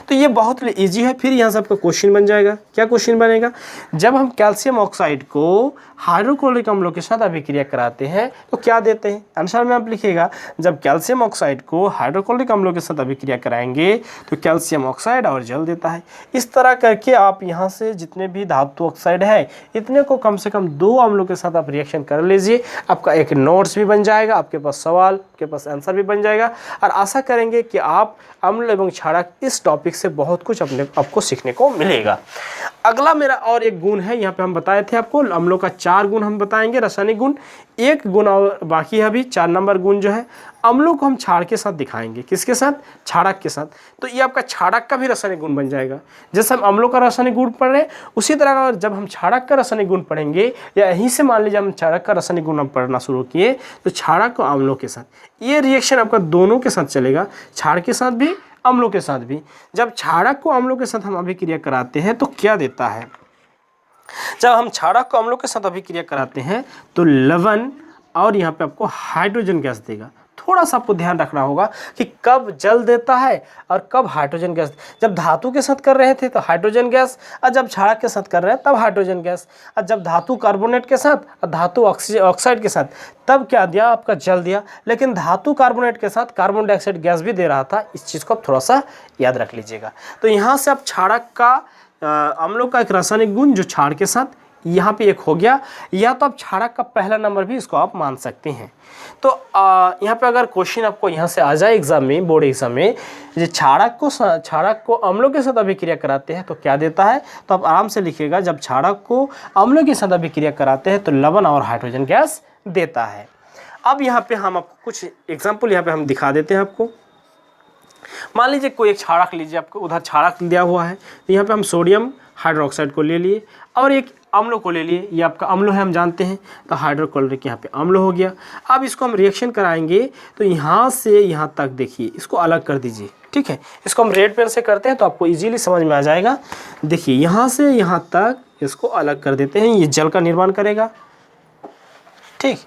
तो ये बहुत इजी है। फिर यहाँ से आपका क्वेश्चन बन जाएगा। क्या क्वेश्चन बनेगा, जब हम कैल्शियम ऑक्साइड को हाइड्रोक्लोरिक अम्लों के साथ अभिक्रिया कराते हैं तो क्या देते हैं। आंसर में आप लिखिएगा, जब कैल्शियम ऑक्साइड को हाइड्रोक्लोरिक अम्लों के साथ अभिक्रिया कराएंगे तो कैल्शियम ऑक्साइड और जल देता है। इस तरह करके आप यहाँ से जितने भी धातु ऑक्साइड है इतने को कम से कम 2 अम्लों के साथ आप रिएक्शन कर लीजिए। आपका एक नोट्स भी बन जाएगा, आपके पास सवाल, आपके पास आंसर भी बन जाएगा। और आशा करेंगे कि आप अम्ल एवं क्षारक इस टॉपिक से बहुत कुछ आपको सीखने को मिलेगा। अगला मेरा और एक गुण है, यहाँ पे हम बताए थे आपको अम्लों का 4 गुण हम बताएंगे, रासायनिक गुण। एक गुण और बाकी है अभी, 4 नंबर गुण जो है, अम्लों को हम क्षार के साथ दिखाएंगे। किसके साथ, क्षारक के साथ। तो ये आपका क्षारक का भी रासायनिक गुण बन जाएगा। जैसे हम अम्लों का रासायनिक गुण पढ़ रहे हैं उसी तरह जब हम क्षारक का रासायनिक गुण पढ़ेंगे, या यहीं से मान लीजिए हम क्षारक का रासायनिक गुण हम पढ़ना शुरू किए, तो क्षारक को अम्लों के साथ ये रिएक्शन आपका दोनों के साथ चलेगा, क्षार के साथ भी अम्लों के साथ भी। जब क्षारक को अम्लों के साथ हम अभिक्रिया कराते हैं तो क्या देता है, जब हम क्षारक को अम्लों के साथ अभिक्रिया कराते हैं तो लवण और यहाँ पे आपको हाइड्रोजन गैस देगा। थोड़ा सा आपको ध्यान रखना होगा कि कब जल देता है और कब हाइड्रोजन गैस। जब धातु के साथ कर रहे थे तो हाइड्रोजन गैस, और जब क्षारक के साथ कर रहे हैं तब हाइड्रोजन गैस, और जब धातु कार्बोनेट के साथ और धातु ऑक्साइड के साथ तब क्या दिया, आपका जल दिया। लेकिन धातु कार्बोनेट के साथ कार्बन डाइऑक्साइड गैस भी दे रहा था। इस चीज़ को आप थोड़ा सा याद रख लीजिएगा। तो यहाँ से आप क्षारक का अम्लों का एक रासायनिक गुण जो क्षार के साथ, यहाँ पे एक हो गया, या तो आप क्षारक का पहला नंबर भी इसको आप मान सकते हैं। तो यहाँ पे अगर क्वेश्चन आपको यहाँ से आ जाए एग्जाम में, बोर्ड एग्जाम में, जो क्षारक को अम्लों के साथ अभिक्रिया कराते हैं तो क्या देता है, तो आप आराम से लिखिएगा, जब क्षारक को अम्लों के साथ अभिक्रिया कराते हैं तो लवण और हाइड्रोजन गैस देता है। अब यहाँ पे हम आपको कुछ एग्जाम्पल यहाँ पे हम दिखा देते हैं आपको। मान लीजिए कोई एक क्षारक लीजिए, आपको उधर क्षारक दिया हुआ है, तो यहाँ पे हम सोडियम हाइड्रोक्साइड को ले लिए और एक अम्ल को ले लिए, ये आपका अम्ल है हम जानते हैं, तो हाइड्रोक्लोरिक यहाँ पे अम्ल हो गया। अब इसको हम रिएक्शन कराएंगे तो यहाँ से यहाँ तक देखिए, इसको अलग कर दीजिए, ठीक है। इसको हम रेड पेन से करते हैं तो आपको इजीली समझ में आ जाएगा। देखिए यहाँ से यहाँ तक इसको अलग कर देते हैं, ये जल का निर्माण करेगा, ठीक।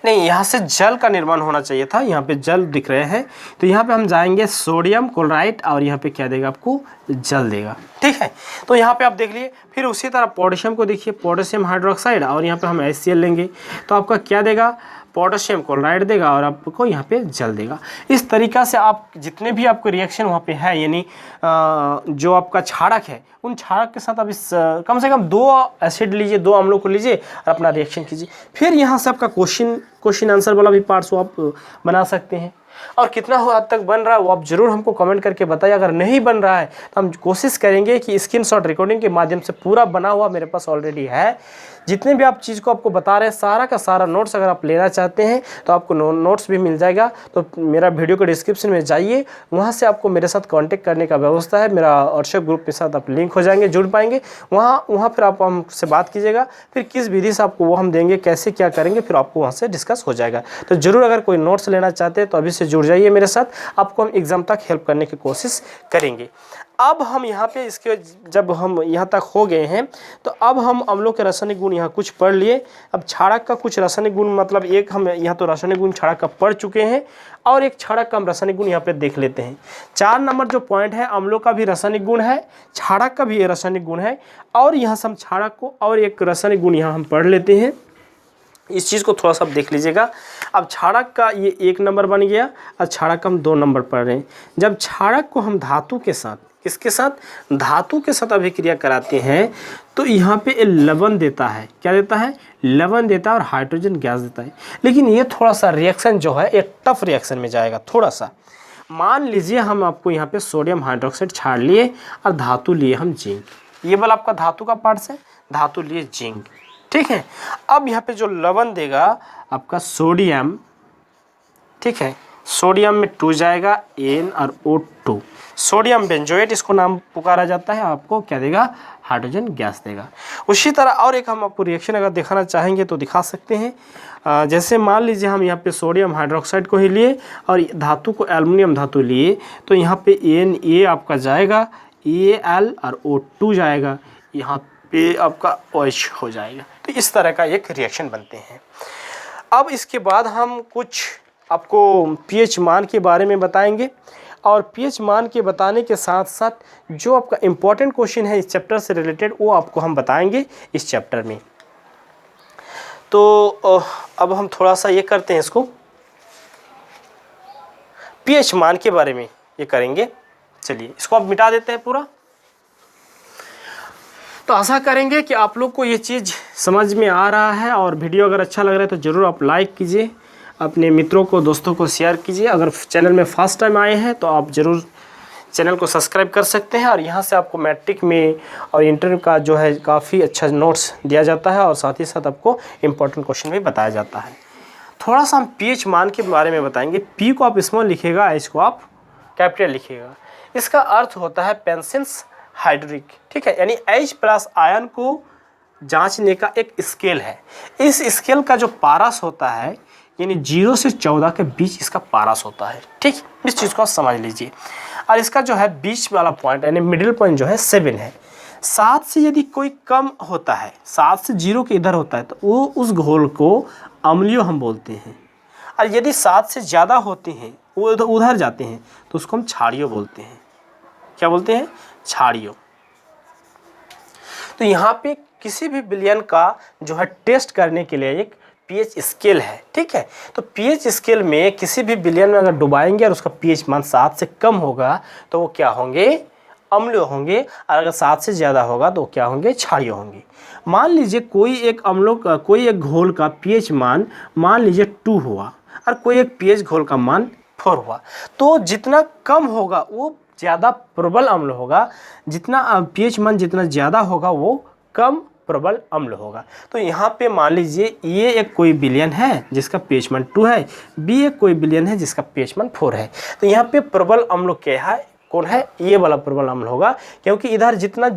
नहीं, यहाँ से जल का निर्माण होना चाहिए था, यहाँ पे जल दिख रहे हैं, तो यहाँ पे हम जाएंगे सोडियम क्लोराइड और यहाँ पे क्या देगा आपको, जल देगा, ठीक है। तो यहाँ पे आप देख लिए। फिर उसी तरह पोटेशियम को देखिए, पोटेशियम हाइड्रोक्साइड और यहाँ पे हम HCl लेंगे तो आपका क्या देगा, पोटेशियम क्लोराइड देगा और आपको यहाँ पे जल देगा। इस तरीक़ा से आप जितने भी आपको रिएक्शन वहाँ पे है, यानी जो आपका क्षारक है, उन क्षारक के साथ आप इस कम से कम 2 एसिड लीजिए, 2 अम्लों को लीजिए और अपना रिएक्शन कीजिए। फिर यहाँ से आपका क्वेश्चन आंसर वाला भी पार्ट्स आप बना सकते हैं। और कितना हद तक बन रहा है वो आप ज़रूर हमको कमेंट करके बताइए। अगर नहीं बन रहा है तो हम कोशिश करेंगे कि स्क्रीनशॉट रिकॉर्डिंग के माध्यम से पूरा बना हुआ मेरे पास ऑलरेडी है। जितने भी आप चीज़ को आपको बता रहे हैं, सारा का सारा नोट्स अगर आप लेना चाहते हैं तो आपको नोट्स भी मिल जाएगा। तो मेरा वीडियो के डिस्क्रिप्शन में जाइए, वहाँ से आपको मेरे साथ कांटेक्ट करने का व्यवस्था है। मेरा व्हाट्सएप ग्रुप के साथ आप लिंक हो जाएंगे, जुड़ पाएंगे। वहाँ फिर आप हमसे बात कीजिएगा, फिर किस विधि से आपको वो हम देंगे, कैसे क्या करेंगे, फिर आपको वहाँ से डिस्कस हो जाएगा। तो ज़रूर अगर कोई नोट्स लेना चाहते हैं तो अभी से जुड़ जाइए मेरे साथ, आपको हम एग्ज़ाम तक हेल्प करने की कोशिश करेंगे। अब हम यहाँ पे इसके जब हम यहाँ तक हो गए हैं तो अब हम अम्लों के रासायनिक गुण यहाँ कुछ पढ़ लिए। अब क्षारक का कुछ रासायनिक गुण, मतलब एक हम यहाँ तो रासायनिक गुण क्षारक का पढ़ चुके हैं और एक क्षारक का हम रासायनिक गुण यहाँ पे देख लेते हैं। 4 नंबर जो पॉइंट है, अम्लों का भी रासायनिक गुण है, क्षारक का भी ये रासायनिक गुण है, और यहाँ से हम क्षारक को और एक रासायनिक गुण यहाँ हम पढ़ लेते हैं। इस चीज़ को थोड़ा सा देख लीजिएगा। अब क्षारक का ये 1 नंबर बन गया और क्षारक का हम 2 नंबर पढ़ रहे हैं। जब क्षारक को हम धातु के साथ, किसके साथ, धातु के साथ अभिक्रिया कराते हैं तो यहाँ पे लवण देता है। क्या देता है, लवण देता है और हाइड्रोजन गैस देता है। लेकिन ये थोड़ा सा रिएक्शन जो है एक टफ रिएक्शन में जाएगा थोड़ा सा। मान लीजिए हम आपको यहाँ पे सोडियम हाइड्रोक्साइड छाड़ लिए और धातु लिए हम जिंक, ये वाला आपका धातु का पार्ट है, धातु लिए जिंक, ठीक है। अब यहाँ पे जो लवण देगा आपका सोडियम, ठीक है, सोडियम में 2 जाएगा, N और O2, सोडियम बेंजोएट इसको नाम पुकारा जाता है। आपको क्या देगा, हाइड्रोजन गैस देगा। उसी तरह और एक हम आपको रिएक्शन अगर दिखाना चाहेंगे तो दिखा सकते हैं। जैसे मान लीजिए हम यहाँ पे सोडियम हाइड्रोक्साइड को ही लिए और धातु को एल्युमिनियम धातु लिए, तो यहाँ पे Na आपका जाएगा, Al और O2 जाएगा, यहाँ पे आपका OH हो जाएगा। तो इस तरह का एक रिएक्शन बनते हैं। अब इसके बाद हम कुछ आपको pH मान के बारे में बताएंगे और pH मान के बताने के साथ साथ जो आपका इम्पोर्टेंट क्वेश्चन है इस चैप्टर से रिलेटेड वो आपको हम बताएंगे इस चैप्टर में। तो अब हम थोड़ा सा ये करते हैं, इसको pH मान के बारे में ये करेंगे। चलिए इसको अब मिटा देते हैं पूरा। तो आशा करेंगे कि आप लोग को ये चीज़ समझ में आ रहा है, और वीडियो अगर अच्छा लग रहा है तो ज़रूर आप लाइक कीजिए, अपने मित्रों को, दोस्तों को शेयर कीजिए। अगर चैनल में फर्स्ट टाइम आए हैं तो आप ज़रूर चैनल को सब्सक्राइब कर सकते हैं। और यहाँ से आपको मैट्रिक में और इंटर का जो है काफ़ी अच्छा नोट्स दिया जाता है और साथ ही साथ आपको इम्पोर्टेंट क्वेश्चन भी बताया जाता है। थोड़ा सा हम pH मान के बारे में बताएंगे। P को आप स्मॉल लिखिएगा, H को आप कैपिटल लिखिएगा। इसका अर्थ होता है पेंसेंस हाइड्रोलिक, ठीक है, यानी H+ आयन को जांचने का एक स्केल है। इस स्केल का जो पारस होता है यानी 0 से 14 के बीच इसका पारस होता है, ठीक। इस चीज़ को आप समझ लीजिए। और इसका जो है बीच वाला पॉइंट यानी मिडिल पॉइंट जो है 7 है। 7 से यदि कोई कम होता है, 7 से 0 के इधर होता है तो वो उस घोल को अम्लीय हम बोलते हैं। और यदि 7 से ज़्यादा होते हैं, वो उधर जाते हैं तो उसको हम क्षारीय बोलते हैं। क्या बोलते हैं, क्षारीय। तो यहाँ पे किसी भी विलयन का जो है टेस्ट करने के लिए एक पीएच स्केल है, ठीक है। तो पीएच स्केल में किसी भी विलयन में अगर डुबाएंगे और उसका पीएच मान 7 से कम होगा तो वो क्या होंगे, अम्ल होंगे, और अगर 7 से ज़्यादा होगा तो क्या होंगे, क्षारीय होंगे। मान लीजिए कोई एक घोल का पीएच मान लीजिए 2 हुआ और कोई एक पीएच घोल का मान 4 हुआ, तो जितना कम होगा वो ज़्यादा प्रबल अम्ल होगा, जितना पीएच मान जितना ज़्यादा होगा वो कम प्रबल अम्ल होगा। तो यहाँ पे मान लीजिए ये एक कोई विलयन है जिसका पीएच मान 2 है, बी एक कोई विलयन है जिसका पीएच मान 4 है। तो यहाँ पे प्रबल अम्ल क्या है, कौन है, ये वाला प्रबल अम्ल होगा, क्योंकि इधर जितना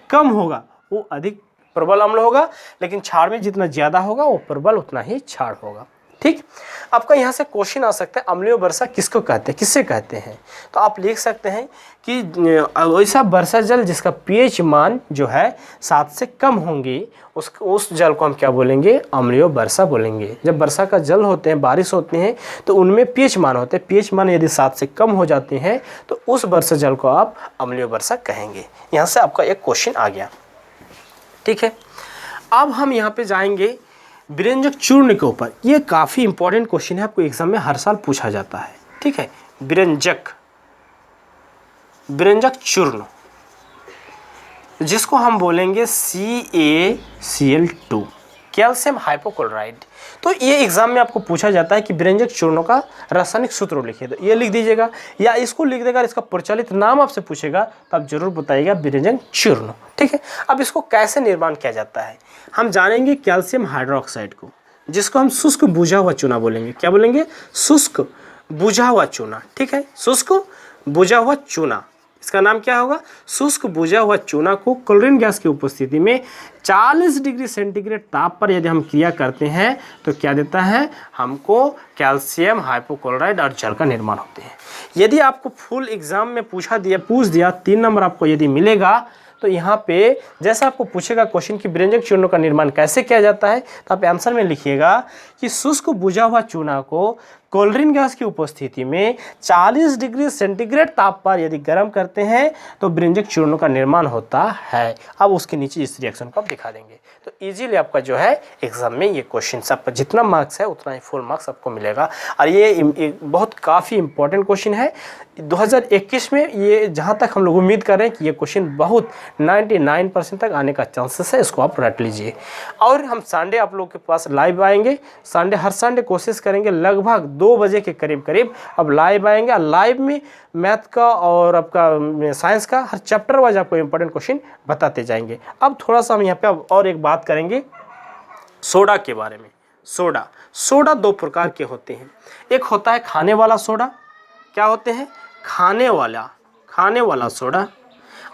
कम होगा वो अधिक प्रबल अम्ल होगा, लेकिन क्षार में जितना ज़्यादा होगा वो प्रबल उतना ही क्षार होगा, ठीक। आपका यहाँ से क्वेश्चन आ सकता है अम्लीय वर्षा किसको कहते हैं, किससे कहते हैं। तो आप लिख सकते हैं कि ऐसा वर्षा जल जिसका पीएच मान जो है 7 से कम होंगी उस जल को हम क्या बोलेंगे, अम्लीय वर्षा बोलेंगे। जब वर्षा का जल होते हैं, बारिश होती हैं, तो उनमें पीएच मान होते हैं, पीएच मान यदि 7 से कम हो जाते हैं तो उस वर्षा जल को आप अम्लीय वर्षा कहेंगे। यहाँ से आपका एक क्वेश्चन आ गया, ठीक है। अब हम यहाँ पे जाएंगे विरंजक चूर्ण के ऊपर। ये काफ़ी इंपॉर्टेंट क्वेश्चन है, आपको एग्जाम में हर साल पूछा जाता है, ठीक है। विरंजक चूर्ण जिसको हम बोलेंगे CaCl2, कैल्शियम हाइपोक्लोराइड। तो ये एग्जाम में आपको पूछा जाता है कि विरंजक चूर्णों का रासायनिक सूत्र लिखिए, तो ये लिख दीजिएगा या इसको लिख देगा, इसका प्रचलित नाम आपसे पूछेगा तो आप जरूर बताइएगा विरंजक चूर्ण, ठीक है। अब इसको कैसे निर्माण किया जाता है हम जानेंगे। कैल्शियम हाइड्रोक्साइड को, जिसको हम शुष्क बुझा हुआ चूना बोलेंगे, क्या बोलेंगे, शुष्क बुझा हुआ चूना, ठीक है। शुष्क बुझा हुआ चूना, इसका नाम क्या होगा, शुष्क बुझा हुआ चूना को क्लोरीन गैस की उपस्थिति में 40 डिग्री सेंटीग्रेड ताप पर यदि हम क्रिया करते हैं तो क्या देता है हमको, कैल्शियम हाइपोक्लोराइड और जल का निर्माण होते हैं। यदि आपको फुल एग्जाम में पूछ दिया 3 नंबर आपको यदि मिलेगा, तो यहाँ पे जैसा आपको पूछेगा क्वेश्चन कि विरंजक चूर्णों का निर्माण कैसे किया जाता है, तो आप आंसर में लिखिएगा कि शुष्क बुझा हुआ चूना को क्लोरीन गैस की उपस्थिति में 40 डिग्री सेंटीग्रेड ताप पर यदि गर्म करते हैं तो विरंजक चूर्णों का निर्माण होता है। अब उसके नीचे इस रिएक्शन को आप दिखा देंगे, तो इजीली आपका जो है एग्जाम में ये क्वेश्चन आपका जितना मार्क्स है उतना ही फुल मार्क्स आपको मिलेगा। और ये बहुत काफ़ी इंपॉर्टेंट क्वेश्चन है 2021 में। ये जहाँ तक हम लोग उम्मीद कर रहे हैं कि ये क्वेश्चन बहुत 99% तक आने का चांसेस है, इसको आप रट लीजिए। और हम संडे आप लोग के पास लाइव आएंगे, हर संडे कोशिश करेंगे लगभग 2 बजे के करीब अब लाइव आएंगे। और लाइव में मैथ का और आपका साइंस का हर चैप्टर वाइज आपको इंपॉर्टेंट क्वेश्चन बताते जाएंगे। अब थोड़ा सा हम यहाँ पे अब और एक बात करेंगे सोडा के बारे में। सोडा 2 प्रकार के होते हैं, एक होता है खाने वाला सोडा, क्या होते हैं, खाने वाला सोडा,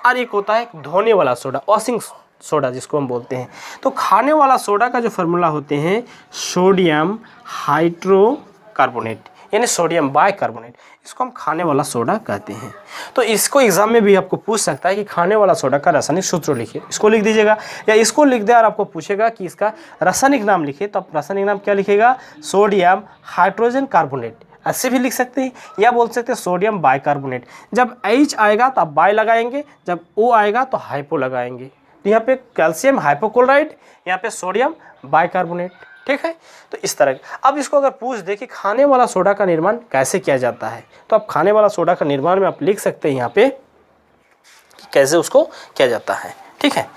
और एक होता है धोने वाला सोडा, वॉशिंग सोडा जिसको हम बोलते हैं। तो खाने वाला सोडा का जो फार्मूला होते हैं सोडियम हाइड्रोकार्बोनेट यानी सोडियम बाइकार्बोनेट, इसको हम खाने वाला सोडा कहते हैं। तो इसको एग्जाम में भी आपको पूछ सकता है कि खाने वाला सोडा का रासायनिक सूत्र लिखिए, इसको लिख दीजिएगा, या इसको लिख दे और आपको पूछेगा कि इसका रासायनिक नाम लिखिए, तो आप रासायनिक नाम क्या लिखेगा, सोडियम हाइड्रोजन कार्बोनेट, ऐसे भी लिख सकते हैं, या बोल सकते हैं सोडियम बाइकार्बोनेट। जब H आएगा तो आप बाई लगाएंगे, जब O आएगा तो हाइपो लगाएंगे। तो यहाँ पे कैल्शियम हाइपोक्लोराइड, यहाँ पे सोडियम बाइकार्बोनेट, ठीक है। तो इस तरह अब इसको अगर पूछ दे कि खाने वाला सोडा का निर्माण कैसे किया जाता है, तो आप खाने वाला सोडा का निर्माण में आप लिख सकते हैं यहाँ पे कि कैसे उसको किया जाता है, ठीक है।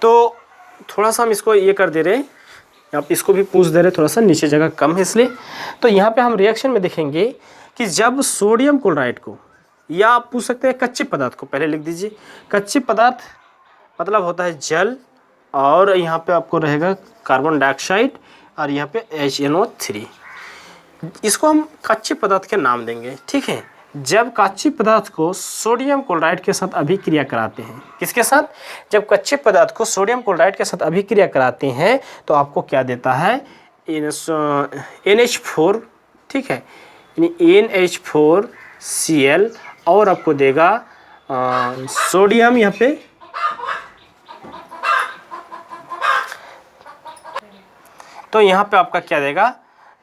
तो थोड़ा सा हम इसको ये कर दे रहे हैं, आप इसको भी पूछ दे रहे, थोड़ा सा नीचे जगह कम है इसलिए। तो यहाँ पे हम रिएक्शन में देखेंगे कि जब सोडियम क्लोराइड को, या आप पूछ सकते हैं कच्चे पदार्थ को, पहले लिख दीजिए, कच्चे पदार्थ मतलब होता है जल, और यहाँ पे आपको रहेगा कार्बन डाइऑक्साइड, और यहाँ पे HNO3, इसको हम कच्चे पदार्थ के नाम देंगे, ठीक है। जब कच्चे पदार्थ को सोडियम क्लोराइड के साथ अभिक्रिया कराते हैं, किसके साथ, जब कच्चे पदार्थ को सोडियम क्लोराइड के साथ अभिक्रिया कराते हैं तो आपको क्या देता है, NH4, ठीक है, NH4Cl, और आपको देगा सोडियम यहाँ पे, तो यहाँ पे आपका क्या देगा,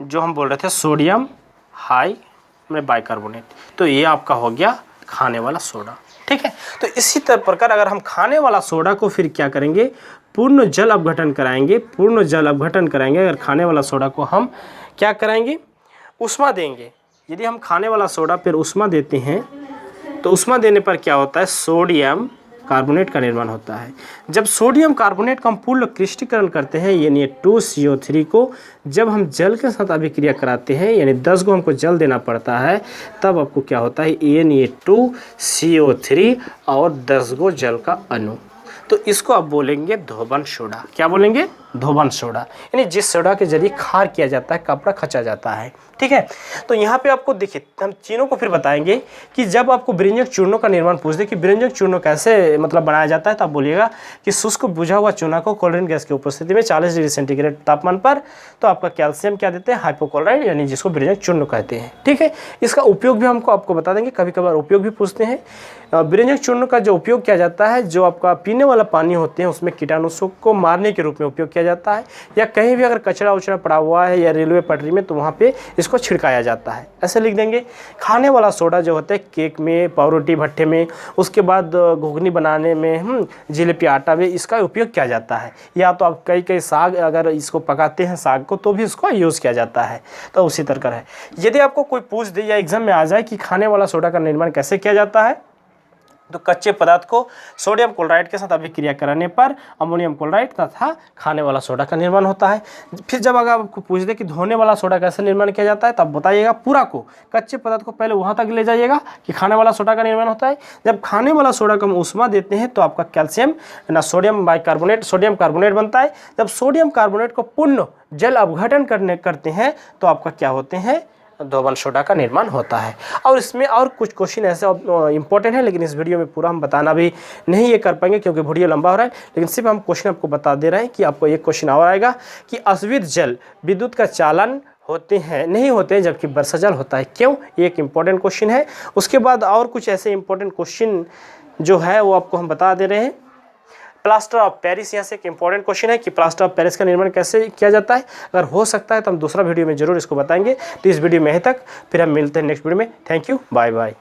जो हम बोल रहे थे सोडियम हाई में बाइकार्बोनेट, तो ये आपका हो गया खाने वाला सोडा, ठीक है। तो इसी तरह प्रकार अगर हम खाने वाला सोडा को फिर क्या करेंगे, पूर्ण जल अपघटन कराएंगे, पूर्ण जल अपघटन कराएंगे अगर खाने वाला सोडा को हम क्या कराएंगे, ऊष्मा देंगे। यदि हम खाने वाला सोडा पर ऊष्मा देते हैं तो ऊष्मा देने पर क्या होता है, सोडियम कार्बोनेट का निर्माण होता है। जब सोडियम कार्बोनेट का हम पूर्ण क्रिस्टलीकरण करते हैं यानी 2CO3 को जब हम जल के साथ अभिक्रिया कराते हैं यानी 10 को हमको जल देना पड़ता है, तब आपको क्या होता है, Na2CO3 और 10 गो जल का अणु। तो इसको आप बोलेंगे धोबन सोडा। क्या बोलेंगे, धोबन सोडा, यानी जिस सोडा के जरिए खार किया जाता है, कपड़ा खचा जाता है। ठीक है, तो यहाँ पे आपको देखिए हम चीनों को फिर बताएंगे कि जब आपको व्यंजक चूर्णों का निर्माण पूछ दे कि व्यंजक चूर्णों कैसे मतलब बनाया जाता है, तो आप बोलिएगा कि शुष्क बुझा हुआ चूना को क्लोरीन गैस की उपस्थिति में 40 डिग्री सेंटीग्रेड तापमान पर तो आपका कैल्शियम क्या देते हैं, हाइपोक्लोराइड, यानी जिसको व्यंजक चूर्ण कहते हैं। ठीक है, इसका उपयोग भी हमको आपको बता देंगे, कभी कभार उपयोग भी पूछते हैं। व्यंजक चूर्ण का जो उपयोग किया जाता है, जो आपका पीने वाला पानी होते हैं उसमें कीटाणुओं को मारने के रूप में उपयोग किया जाता है, या कहीं भी अगर कचरा उचरा पड़ा हुआ है या रेलवे पटरी में तो वहाँ पे इसको छिड़काया जाता है, ऐसे लिख देंगे। खाने वाला सोडा जो होता है केक में, पावरोटी भट्टे में, उसके बाद घुगनी बनाने में, जिलेबी आटा में इसका उपयोग किया जाता है। या तो आप कई साग अगर इसको पकाते हैं साग को तो भी इसको यूज़ किया जाता है। तो उसी तरह है, यदि आपको कोई पूछ दे या एग्जाम में आ जाए कि खाने वाला सोडा का निर्माण कैसे किया जाता है, तो कच्चे पदार्थ को सोडियम क्लोराइड के साथ अभिक्रिया कराने पर अमोनियम क्लोराइड तथा खाने वाला सोडा का निर्माण होता है। फिर जब अगर आपको पूछ दे कि धोने वाला सोडा कैसे निर्माण किया जाता है, तब बताइएगा पूरा को, कच्चे पदार्थ को पहले वहाँ तक ले जाइएगा कि खाने वाला सोडा का निर्माण होता है। जब खाने वाला सोडा को हम ऊष्मा देते हैं तो आपका कैल्शियम ना सोडियम बाइकार्बोनेट, सोडियम कार्बोनेट बनता है। जब सोडियम कार्बोनेट को पूर्ण जल अपघटन करते हैं तो आपका क्या होते हैं, धोबन सोडा का निर्माण होता है। और इसमें और कुछ क्वेश्चन ऐसे इंपॉर्टेंट है, लेकिन इस वीडियो में पूरा हम बताना भी नहीं ये कर पाएंगे क्योंकि वीडियो लंबा हो रहा है, लेकिन सिर्फ हम क्वेश्चन आपको बता दे रहे हैं कि आपको एक क्वेश्चन और आएगा कि अश्वित जल विद्युत का चालन होते हैं, नहीं होते हैं, जबकि वर्षा जल होता है, क्यों, ये एक इंपॉर्टेंट क्वेश्चन है। उसके बाद और कुछ ऐसे इंपॉर्टेंट क्वेश्चन जो है वो आपको हम बता दे रहे हैं। प्लास्टर ऑफ पेरिस, यहाँ से एक इंपॉर्टेंट क्वेश्चन है कि प्लास्टर ऑफ पेरिस का निर्माण कैसे किया जाता है। अगर हो सकता है तो हम दूसरा वीडियो में जरूर इसको बताएंगे। तो इस वीडियो में यहीं तक, फिर हम मिलते हैं नेक्स्ट वीडियो में। Thank you, bye bye.